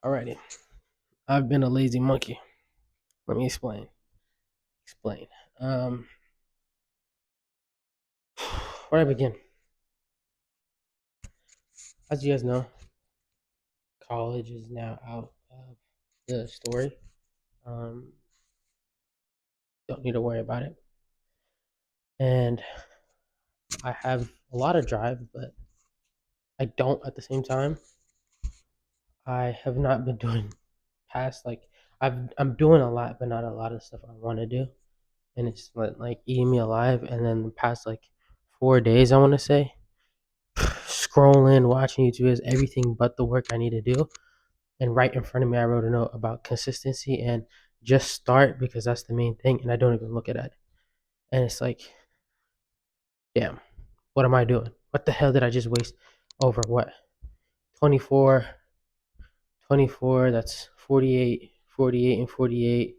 Alrighty. I've been a lazy monkey. Let me explain. Explain. Um, where do I begin? As you guys know, college is now out of the story. Um, don't need to worry about it. And I have a lot of drive, but I don't at the same time. I have not been doing past I'm doing a lot, but not a lot of stuff I want to do, and it's like eating me alive. And then the past 4 days, I want to say, scrolling, watching YouTube is everything but the work I need to do. And right in front of me, I wrote a note about consistency and just start because that's the main thing. And I don't even look at it. And it's like, damn, what am I doing? What the hell did I just waste over what? 24, 24, that's 48, 48 and 48,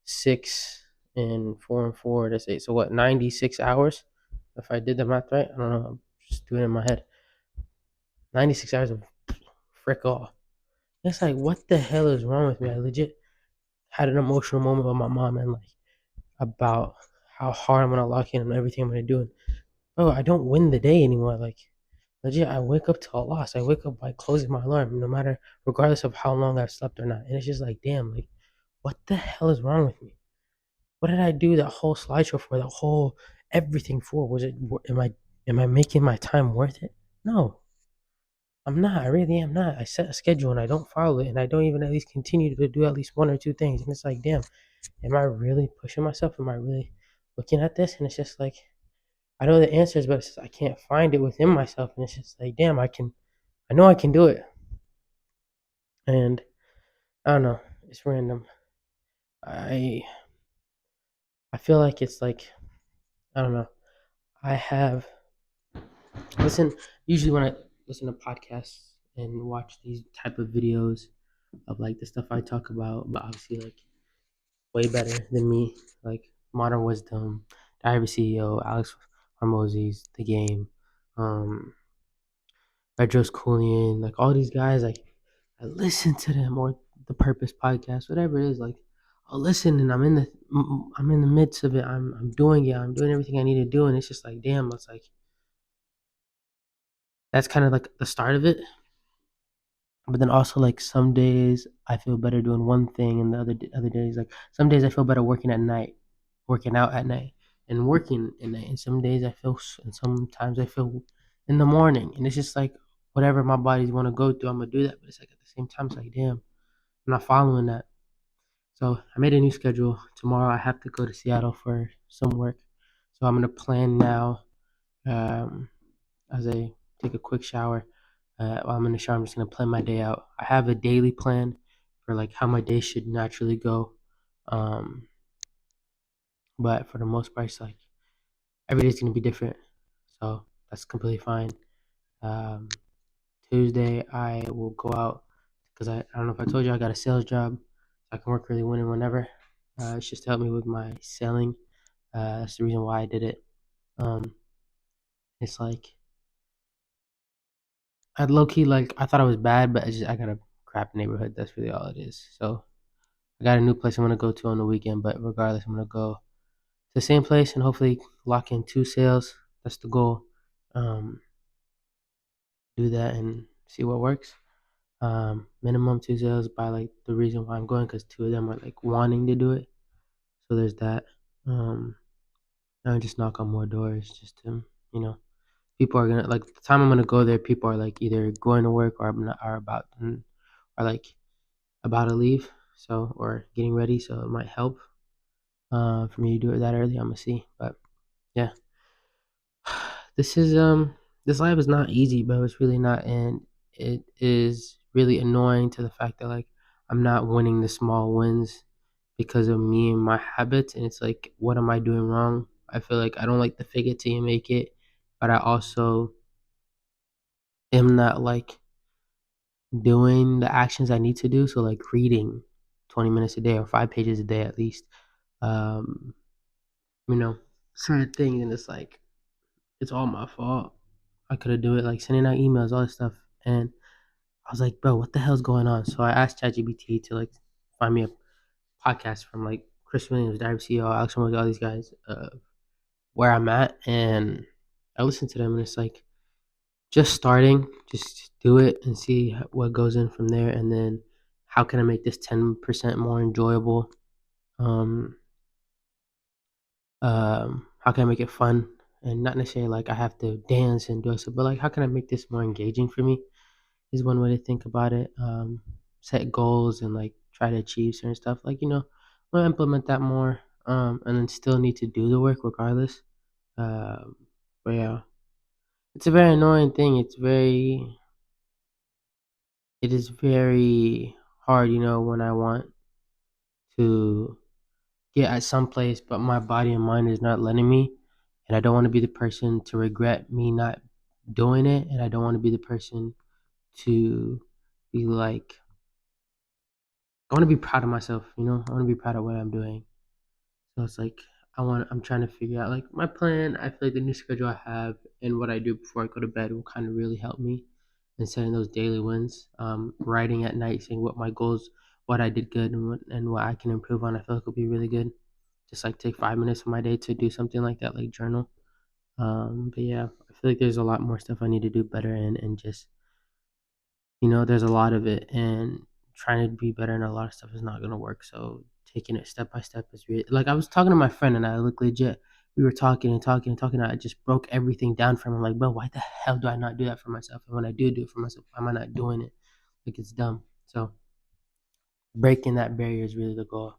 6 and 4 and 4, that's 8. So what, 96 hours? If I did the math right, I don't know. I'm just doing it in my head. 96 hours of frick off. It's like, what the hell is wrong with me? I legit had an emotional moment with my mom and about how hard I'm gonna lock in on everything I'm gonna do. And bro, I don't win the day anymore. Like legit, I wake up to a loss. I wake up by closing my alarm, no matter regardless of how long I've slept or not. And it's just like, damn, like what the hell is wrong with me? What did I do that whole slideshow for? The whole everything for? Was it? Am I making my time worth it? No, I'm not. I really am not. I set a schedule and I don't follow it, and I don't even at least continue to do at least one or two things. And it's like, damn, am I really pushing myself? Am I really looking at this? And it's just like, I know the answers, but it's just, I can't find it within myself. And it's just like, damn, I know I can do it. And I don't know, it's random. I, I feel like it's like, I don't know. I have, listen, usually when I listen to podcasts and watch these type of videos of like the stuff I talk about, but obviously like way better than me, like Modern Wisdom, Diary CEO, Alex Hormozzi's The Game, um, Bedros Koulian, like all these guys, like I listen to them or the Purpose Podcast, whatever it is. Like I'll listen and I'm in the midst of it. I'm doing it. I'm doing everything I need to do, and it's just like damn. It's like that's kind of like the start of it. But then also like some days I feel better doing one thing, and the other days like some days I feel better working at night, working out at night, and working at night. And some days I feel, and sometimes I feel in the morning, and it's just like whatever my body's want to go through, I'm gonna do that. But it's like at the same time, it's like damn, I'm not following that. So I made a new schedule. Tomorrow I have to go to Seattle for some work, so I'm gonna plan now. Um, as I take a quick shower. While I'm in the shower, I'm just gonna plan my day out. I have a daily plan for like how my day should naturally go, um, but for the most part, it's like every day's gonna be different, so that's completely fine. Um, Tuesday, I will go out because I don't know if I told you I got a sales job, so I can work really whenever. It's just to help me with my selling. That's the reason why I did it. Um, it's like I low key like I thought I was bad, but I got a crap neighborhood. That's really all it is. So I got a new place I'm gonna go to on the weekend, but regardless, I'm gonna go to the same place and hopefully lock in 2 sales. That's the goal. Um, do that and see what works. Minimum 2 sales by like the reason why I'm going because two of them are like wanting to do it. So there's that. Um, and I just knock on more doors just to people are gonna like the time I'm gonna go there. People are like either going to work or are like about to leave. So or getting ready. So it might help for me to do it that early. I'm gonna see, but yeah, this is this life is not easy, bro. It's really not, and it is really annoying to the fact that like I'm not winning the small wins because of me and my habits, and it's like, what am I doing wrong? I feel like I don't like the fake it till you make it, but I also am not like doing the actions I need to do. So like reading 20 minutes a day or 5 pages a day at least. Um, you know, certain things, and it's like it's all my fault. I could have do it like sending out emails, all this stuff, and I was like, bro, what the hell's going on? So I asked ChatGPT to like find me a podcast from like Chris Williams, Diary CEO, Alex Ramones, all these guys, where I'm at, and I listened to them, and it's like just starting, just do it and see what goes in from there, and then how can I make this 10% more enjoyable? Um, how can I make it fun? And not necessarily like I have to dance and do stuff, but like how can I make this more engaging for me? Is one way to think about it. Set goals and like try to achieve certain stuff. Like I'm gonna implement that more. And then still need to do the work regardless. Um, but yeah, it's a very annoying thing. It is very hard, when I want to get at some place, but my body and mind is not letting me, and I don't want to be the person to regret me not doing it, and I don't want to be the person to be like, I want to be proud of myself, I want to be proud of what I'm doing. So it's like I'm trying to figure out like my plan. I feel like the new schedule I have and what I do before I go to bed will kind of really help me in setting those daily wins. Writing at night, saying what my goals, what I did good, and what I can improve on. I feel like will be really good. Just like take 5 minutes of my day to do something like that, like journal. But yeah, I feel like there's a lot more stuff I need to do better and just there's a lot of it, and trying to be better in a lot of stuff is not gonna work. So taking it step by step is really like I was talking to my friend, and I look legit. We were talking and talking and talking. And I just broke everything down for him. I'm like, bro, why the hell do I not do that for myself? And when I do it for myself, why am I not doing it? Like it's dumb. So breaking that barrier is really the goal.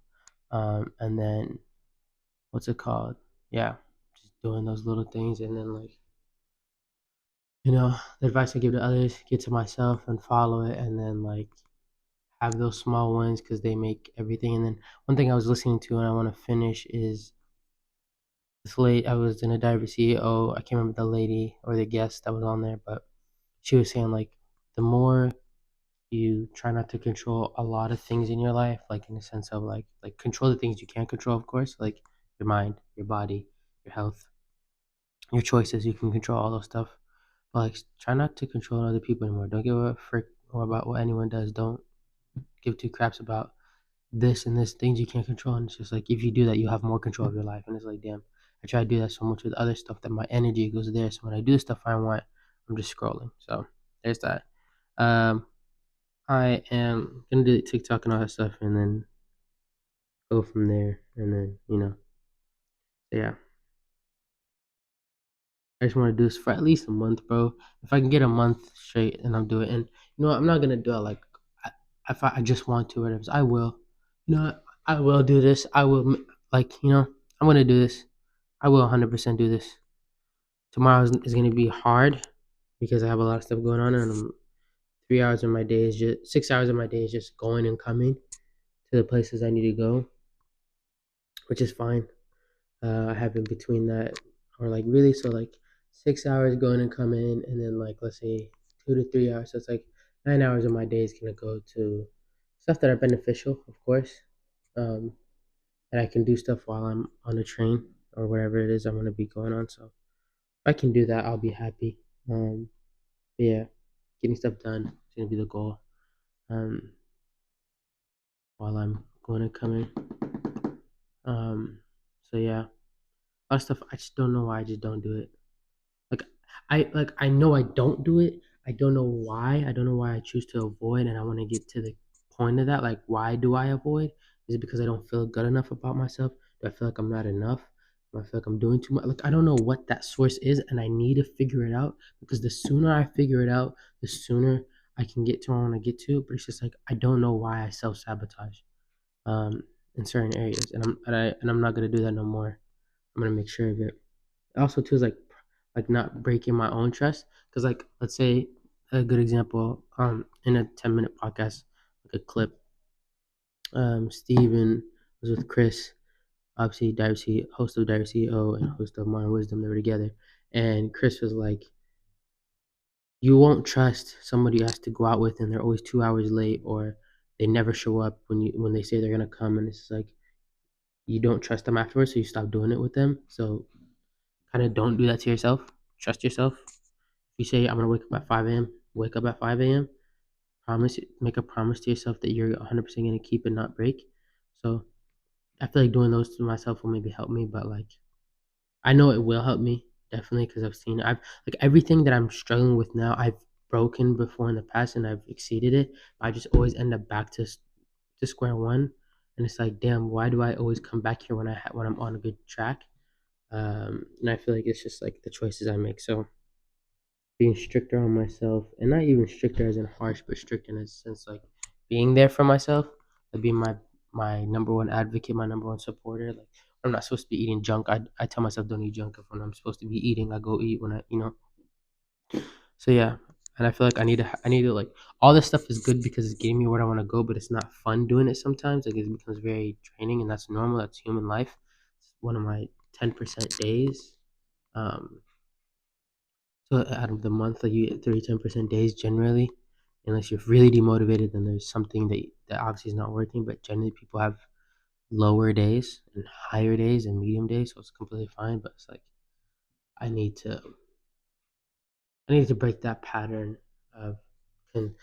And then what's it called? Yeah, just doing those little things, and then like the advice I give to others, get to myself and follow it, and then like have those small wins because they make everything. And then one thing I was listening to and I want to finish is this late. I was in a diver CEO. I can't remember the lady or the guest that was on there, but she was saying like the more you try not to control a lot of things in your life, like in the sense of like control the things you can't control, of course, like your mind, your body, your health, your choices. You can control all those stuff, but like try not to control other people anymore. Don't give a frick or about what anyone does. Don't give two craps about this and this things you can't control. And it's just like if you do that, you have more control of your life. And it's like, damn, I try to do that so much with other stuff that my energy goes there. So when I do the stuff I want, I'm just scrolling. So there's that. Um, I am gonna do TikTok and all that stuff, and then go from there. And then so yeah. I just want to do this for at least a month, bro. If I can get a month straight, and I'll do it. And I'm not gonna do it like if I just want to, or whatever. I will. I will do this. I will like I'm gonna do this. I will 100% do this. Tomorrow is gonna be hard because I have a lot of stuff going on, and 3 hours of my day is just 6 hours of my day is just going and coming to the places I need to go, which is fine. I have in between that, or like really, so like 6 hours going and coming, and then like let's say 2 to 3 hours. So it's like 9 hours of my day is gonna go to stuff that are beneficial, of course, um, and I can do stuff while I'm on the train or whatever it is I'm gonna be going on. So if I can do that, I'll be happy. But yeah, getting stuff done is gonna be the goal. Um, while I'm going and coming. So yeah, a lot of stuff I just don't know why I just don't do it. Like I know I don't do it. I don't know why. I don't know why I choose to avoid, and I want to get to the point of that. Like, why do I avoid? Is it because I don't feel good enough about myself? Do I feel like I'm not enough? Do I feel like I'm doing too much? Like, I don't know what that source is, and I need to figure it out because the sooner I figure it out, the sooner I can get to where I want to get to. But it's just like I don't know why I self sabotage in certain areas, and I'm not gonna do that no more. I'm gonna make sure of it. Also, too, is like not breaking my own trust, because like let's say a good example in a 10-minute podcast, like a clip, Steven was with Chris, obviously host of Diary CEO and host of Modern Wisdom. They were together, and Chris was like, you won't trust somebody you has to go out with and they're always 2 hours late, or they never show up when they say they're gonna come, and it's like you don't trust them afterwards, so you stop doing it with them. So kind of don't do that to yourself. Trust yourself. If you say I'm gonna wake up at 5 a.m., wake up at 5 a.m. make a promise to yourself that you're 100% gonna keep and not break. So I feel like doing those to myself will maybe help me, but like I know it will help me definitely because I've seen it. I've like everything that I'm struggling with now. I've broken before in the past and I've exceeded it. I just always end up back to square one, and it's like, damn, why do I always come back here when when I'm on a good track? And I feel like it's just like the choices I make. So being stricter on myself, and not even stricter as in harsh, but stricter in a sense like being there for myself, like being my number one advocate, my number one supporter. Like I'm not supposed to be eating junk. I tell myself don't eat junk. If when I'm supposed to be eating, I go eat when So yeah, and I feel like I need to like all this stuff is good because it's getting me where I want to go, but it's not fun doing it sometimes. Like it becomes very draining, and that's normal. That's human life. It's one of my 10% days. Um, so out of the month, like you get 10% days generally, unless you're really demotivated, then there's something that obviously is not working. But generally, people have lower days and higher days and medium days, so it's completely fine. But it's like I need to I need to break that pattern of can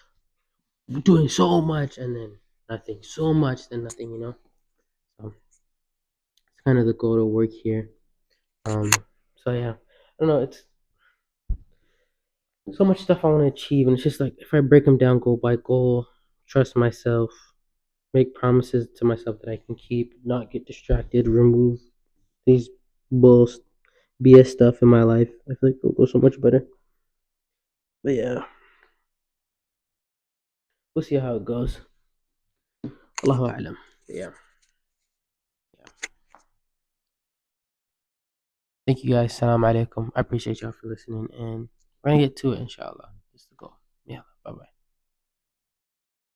doing so much and then nothing, so much then nothing. So it's kind of the goal to work here. Um, so yeah, I don't know. It's so much stuff I want to achieve, and it's just like if I break them down goal by goal, trust myself, make promises to myself that I can keep, not get distracted, remove these bull BS stuff in my life. I feel like it'll go so much better. But yeah, we'll see how it goes. Allahu alam. Yeah. Yeah. Thank you guys. Salam alaikum. I appreciate y'all for listening, and we're gonna get to it, inshallah. That's the goal. Yeah. Bye bye.